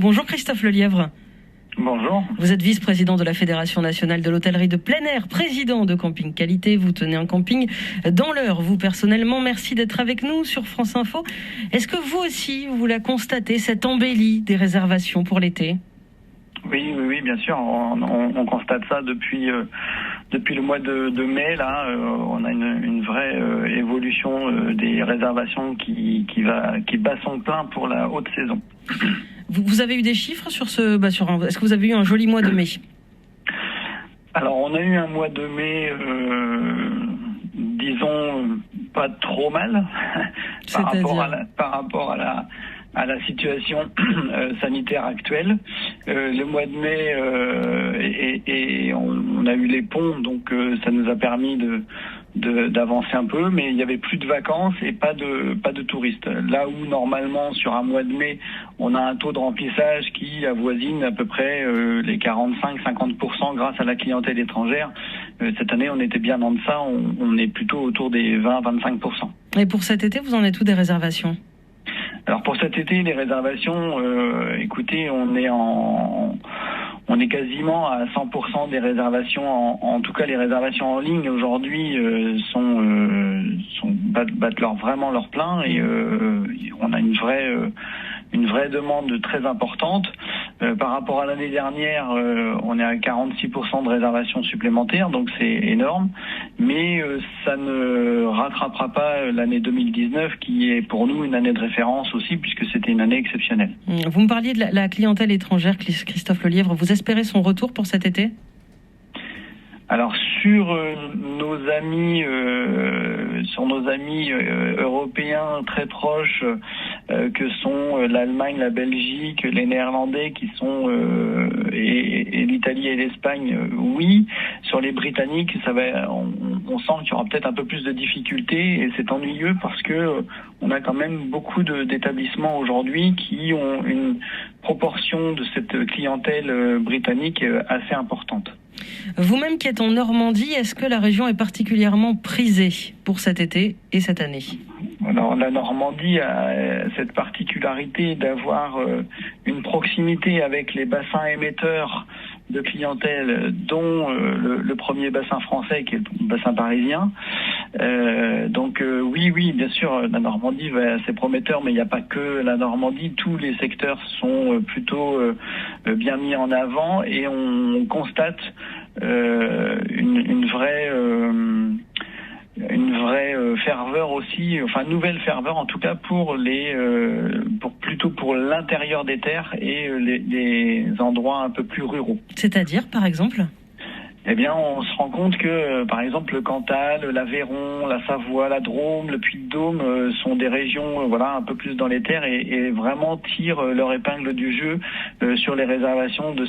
Bonjour Christophe Lelièvre. Bonjour. Vous êtes vice-président de la Fédération nationale de l'hôtellerie de plein air, président de Camping Qualité. Vous tenez un camping dans l'Eure, vous personnellement. Merci d'être avec nous sur France Info. Est-ce que vous aussi, vous la constatez, cette embellie des réservations pour l'été ? Oui, bien sûr. On constate ça depuis le mois de mai. Là, on a une vraie évolution des réservations qui bat son plein pour la haute saison. Vous avez eu des chiffres sur est-ce que vous avez eu un joli mois de mai ? Alors, on a eu un mois de mai, disons, pas trop mal par rapport à la situation sanitaire actuelle. Le mois de mai, et on a eu les ponts, donc ça nous a permis d'avancer un peu, mais il y avait plus de vacances et pas de touristes. Là où normalement sur un mois de mai, on a un taux de remplissage qui avoisine à peu près les 45-50% grâce à la clientèle étrangère. Cette année, on était bien en deçà, on est plutôt autour des 20-25%. Et pour cet été, vous en êtes où des réservations ? Alors pour cet été, les réservations, écoutez, on est quasiment à 100% des réservations. En tout cas, les réservations en ligne aujourd'hui battent vraiment leur plein et on a une vraie demande très importante. Par rapport à l'année dernière, on est à 46% de réservations supplémentaires, donc c'est énorme. Mais ça ne rattrapera pas l'année 2019, qui est pour nous une année de référence aussi, puisque c'était une année exceptionnelle. Vous me parliez de la clientèle étrangère, Christophe Lelièvre. Vous espérez son retour pour cet été ? Alors sur nos amis européens très proches que sont l'Allemagne, la Belgique, les Néerlandais qui sont et l'Italie et l'Espagne, oui. Sur les Britanniques, on sent qu'il y aura peut-être un peu plus de difficultés et c'est ennuyeux parce que on a quand même beaucoup d'établissements aujourd'hui qui ont une proportion de cette clientèle britannique assez importante. Vous-même qui êtes en Normandie, est-ce que la région est particulièrement prisée pour cet été et cette année ? Alors la Normandie a cette particularité d'avoir une proximité avec les bassins émetteurs de clientèle, dont le premier bassin français qui est le bassin parisien. Oui, bien sûr, la Normandie, c'est prometteur, mais il n'y a pas que la Normandie. Tous les secteurs sont plutôt bien mis en avant et on constate une vraie ferveur aussi, enfin nouvelle ferveur en tout cas pour l'intérieur des terres et les endroits un peu plus ruraux. C'est-à-dire, par exemple ? Eh bien, on se rend compte que, par exemple, le Cantal, l'Aveyron, la Savoie, la Drôme, le Puy-de-Dôme sont des régions, un peu plus dans les terres et vraiment tirent leur épingle du jeu sur les réservations de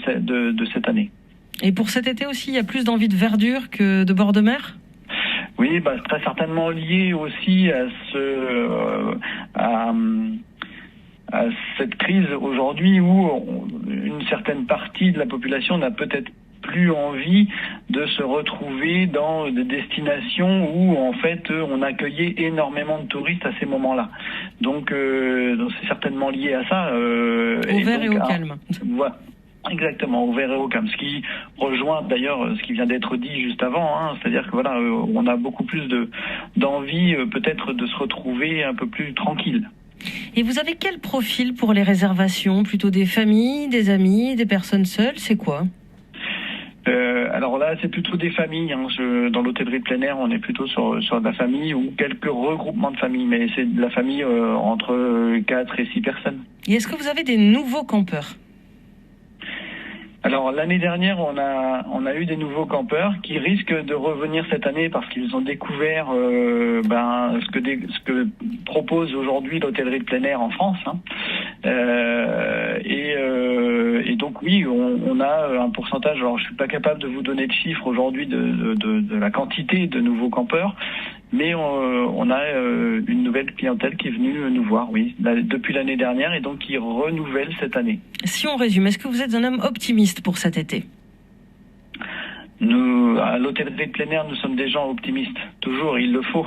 cette année. Et pour cet été aussi, il y a plus d'envie de verdure que de bord de mer ? Oui, très certainement lié aussi à cette crise aujourd'hui où une certaine partie de la population n'a peut-être plus envie de se retrouver dans des destinations où en fait on accueillait énormément de touristes à ces moments-là. Donc c'est certainement lié à ça. Au vert et au calme. Voilà. Exactement, au vert et au calme. Ce qui rejoint d'ailleurs ce qui vient d'être dit juste avant, c'est-à-dire que on a beaucoup plus d'envie peut-être de se retrouver un peu plus tranquille. Et vous avez quel profil pour les réservations ? Plutôt des familles, des amis, des personnes seules ? C'est quoi ? Alors là, c'est plutôt des familles. Dans l'hôtellerie de plein air, on est plutôt sur de la famille ou quelques regroupements de familles, mais c'est de la famille entre 4 et 6 personnes. Et est-ce que vous avez des nouveaux campeurs ? Alors l'année dernière, on a eu des nouveaux campeurs qui risquent de revenir cette année parce qu'ils ont découvert ce que propose aujourd'hui l'hôtellerie de plein air en France. Et donc oui, on a un pourcentage. Alors je suis pas capable de vous donner de chiffres aujourd'hui de la quantité de nouveaux campeurs, mais on a une nouvelle clientèle qui est venue nous voir, oui, depuis l'année dernière et donc qui renouvelle cette année. Si on résume, est-ce que vous êtes un homme optimiste pour cet été ? Nous, à l'hôtellerie de plein air, nous sommes des gens optimistes. Toujours, il le faut.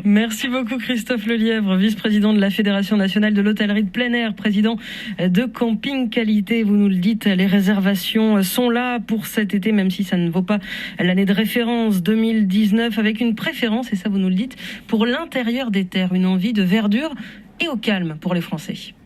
Merci beaucoup Christophe Lelièvre, vice-président de la Fédération nationale de l'hôtellerie de plein air, président de Camping Qualité. Vous nous le dites, les réservations sont là pour cet été, même si ça ne vaut pas l'année de référence 2019, avec une préférence, et ça vous nous le dites, pour l'intérieur des terres, une envie de verdure et au calme pour les Français.